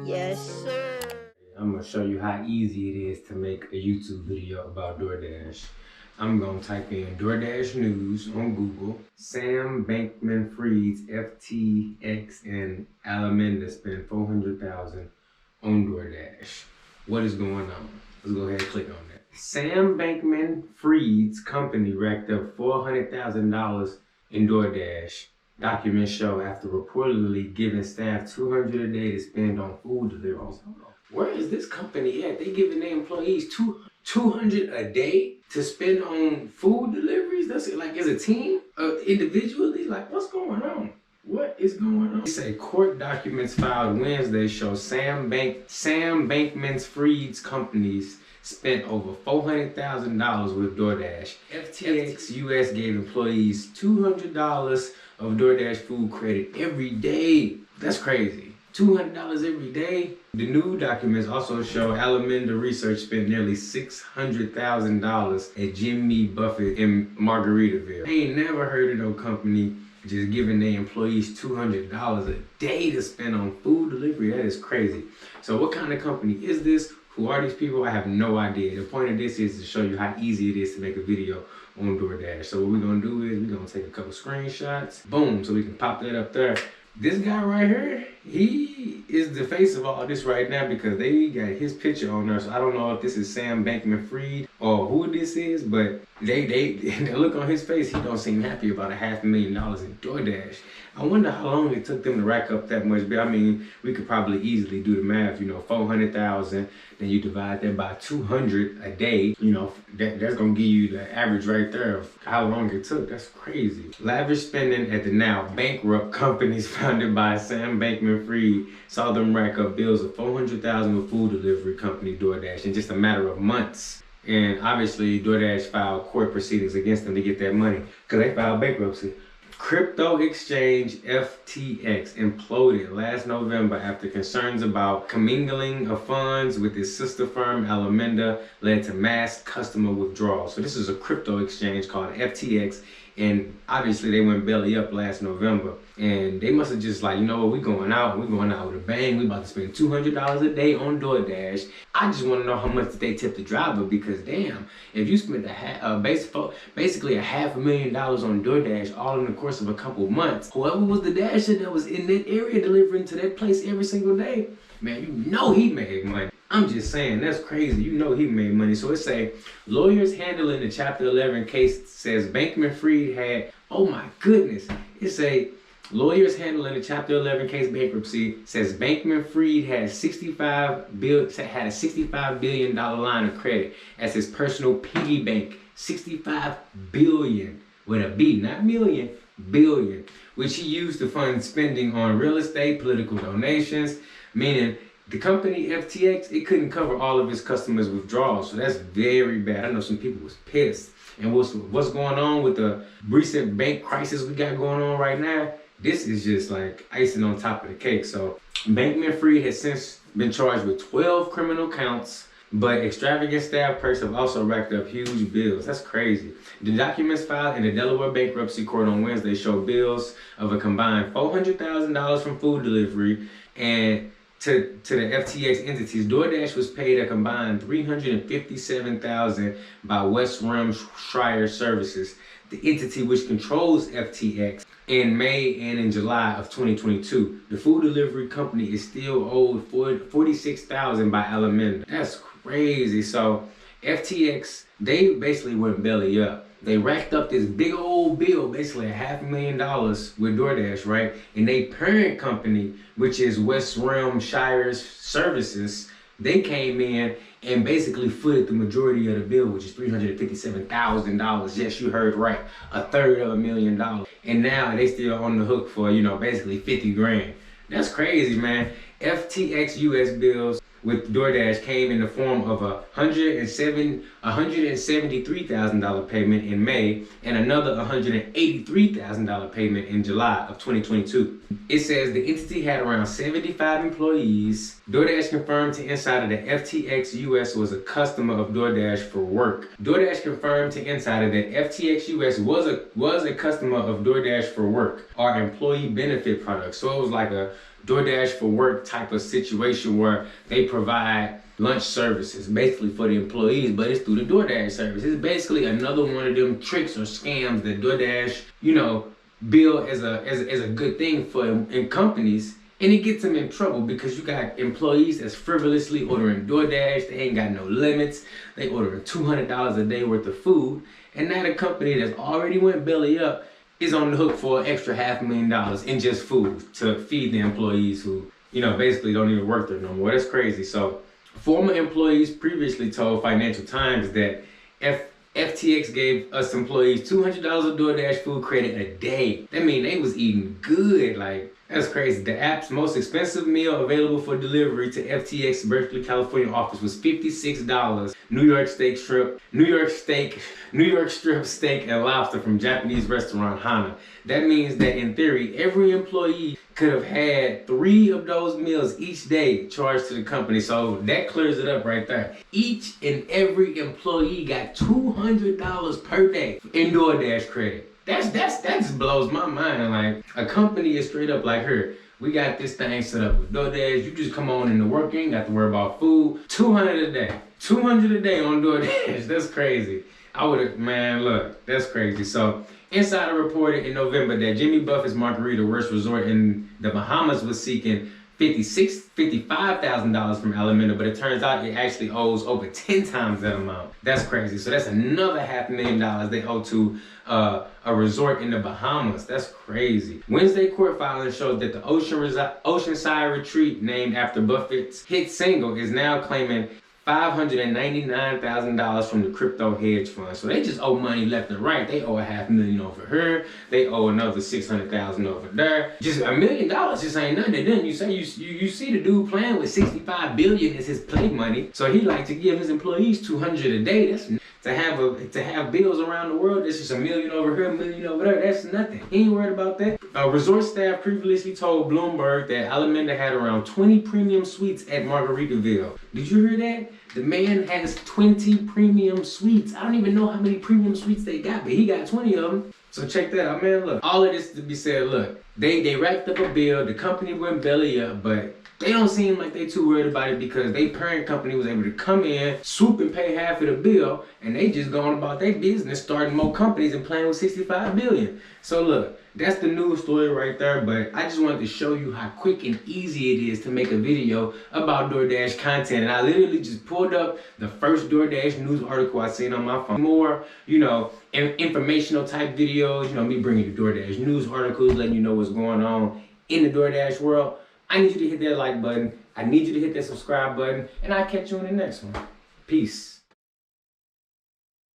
Yes, sir. I'm gonna show you how easy it is to make a YouTube video about DoorDash. I'm gonna type in DoorDash News on Google. Sam Bankman-Fried's FTX and Alameda spent $400,000 on DoorDash. What is going on? Let's go ahead and click on that. Sam Bankman-Fried's company racked up $400,000 in DoorDash. Documents show after reportedly giving staff $200 a day to spend on food deliveries. Where is this company at? They giving their employees $200 a day to spend on food deliveries? That's it, like as a team, individually. Like, what's going on? What is going on? They say court documents filed Wednesday show Sam Bankman-Fried's companies spent over $400,000 with DoorDash. FTX US gave employees $200 of DoorDash food credit every day. That's crazy. $200 every day. The new documents also show Alameda Research spent nearly $600,000 at Jimmy Buffett in Margaritaville. I ain't never heard of no company just giving their employees $200 a day to spend on food delivery. That is crazy. So what kind of company is this? Who are these people? I have no idea. The point of this is to show you how easy it is to make a video on DoorDash. So what we're gonna do is we're gonna take a couple screenshots, boom, so we can pop that up there. This guy right here, he is the face of all this right now because they got his picture on there. So I don't know if this is Sam Bankman-Fried or who this is, but the look on his face, he don't seem happy about $500,000 in DoorDash. I wonder how long it took them to rack up that much. But I mean, we could probably easily do the math. You know, 400,000, then you divide that by 200 a day. You know, that's gonna give you the average right there of how long it took. That's crazy. Lavish spending at the now bankrupt companies founded by Sam Bankman-Fried saw them rack up bills of $400,000 with food delivery company DoorDash in just a matter of months. And obviously, DoorDash filed court proceedings against them to get that money because they filed bankruptcy. Crypto exchange FTX imploded last November after concerns about commingling of funds with its sister firm Alameda led to mass customer withdrawals. So this is a crypto exchange called FTX, and obviously they went belly up last November. And they must have just like, you know what, we're going out with a bang. We about to spend $200 a day on DoorDash. I just want to know how much did they tip the driver, because damn, if you spent basically $500,000 on DoorDash all in the course of a couple months, whoever was the dasher that was in that area delivering to that place every single day, man, you know he made money. I'm just saying, that's crazy. You know he made money. So it say, lawyers handling the Chapter 11 case says Bankman-Fried had, oh my goodness. It say, lawyers handling the Chapter 11 case bankruptcy says Bankman-Fried had a $65 billion line of credit as his personal piggy bank. $65 billion with a B, not million, billion, which he used to fund spending on real estate, political donations, meaning the company FTX, it couldn't cover all of its customers' withdrawals. So that's very bad. I know some people was pissed. And what's going on with the recent bank crisis we got going on right now, this is just like icing on top of the cake. So Bankman-Fried has since been charged with 12 criminal counts, but extravagant staff perks have also racked up huge bills. That's crazy. The documents filed in the Delaware bankruptcy court on Wednesday show bills of a combined $400,000 from food delivery, and to the FTX entities, DoorDash was paid a combined $357,000 by West Shire Services, the entity which controls FTX, in May and in July of 2022. The food delivery company is still owed $46,000 by Alameda. That's crazy. So FTX, they basically went belly up. They racked up this big old bill, basically $500,000 with DoorDash, right? And they parent company, which is West Shire Services, they came in and basically footed the majority of the bill, which is $357,000. Yes, you heard right, $350,000. And now they still on the hook for, you know, basically 50 grand. That's crazy, man. FTX US bills with DoorDash came in the form of a $173,000 payment in May and another $183,000 payment in July of 2022. It says the entity had around 75 employees. DoorDash confirmed to Insider that FTX US was a customer of DoorDash for work. DoorDash confirmed to Insider that FTX US was a customer of DoorDash for work, our employee benefit product. So it was like a DoorDash for work type of situation where they provide lunch services basically for the employees, but it's through the DoorDash service. It's basically another one of them tricks or scams that DoorDash, build as a good thing for in companies. And it gets them in trouble because you got employees that's frivolously ordering DoorDash. They ain't got no limits. They ordering $200 a day worth of food. And now the company that's already went belly up is on the hook for an extra $500,000 in just food to feed the employees who, basically don't even work there no more. That's crazy. So former employees previously told Financial Times that FTX gave us employees $200 of DoorDash food credit a day. That mean they was eating good. Like, that's crazy. The app's most expensive meal available for delivery to FTX Berkeley, California office was $56. New York strip steak and lobster from Japanese restaurant Hana. That means that in theory, every employee could have had 3 of those meals each day charged to the company. So that clears it up right there. Each and every employee got $200 per day in DoorDash credit. That just blows my mind. Like, a company is straight up like, here, we got this thing set up with DoorDash. You just come on into work, you ain't got to worry about food. $200 a day. $200 a day on DoorDash. That's crazy. Look, that's crazy. So, Insider reported in November that Jimmy Buffett's Margaritaville resort in the Bahamas was seeking $55,000 from Alimento, but it turns out it actually owes over 10 times that amount. That's crazy. So that's another $500,000 they owe to a resort in the Bahamas. That's crazy. Wednesday court filings showed that the Oceanside Retreat, named after Buffett's hit single, is now claiming $599,000 from the crypto hedge fund. So they just owe money left and right. They owe $500,000 over here. They owe another $600,000 over there. Just $1 million just ain't nothing to them. You see the dude playing with $65 billion as his play money. So he like to give his employees $200 a day. That's to have bills around the world. That's just $1 million over here, $1 million over there. That's nothing. He ain't worried about that. Resort staff previously told Bloomberg that Alimento had around 20 premium suites at Margaritaville. Did you hear that? The man has 20 premium suites. I don't even know how many premium suites they got, but he got 20 of them. So check that out, man. Look, all of this to be said, look, they racked up a bill. The company went belly up, but they don't seem like they too worried about it because their parent company was able to come in, swoop and pay half of the bill, and they just going about their business, starting more companies and playing with $65 billion. So look, that's the news story right there, but I just wanted to show you how quick and easy it is to make a video about DoorDash content. And I literally just pulled up the first DoorDash news article I seen on my phone. More, informational type videos, me bringing you DoorDash news articles, letting you know what's going on in the DoorDash world. I need you to hit that like button. I need you to hit that subscribe button, and I'll catch you in the next one. Peace.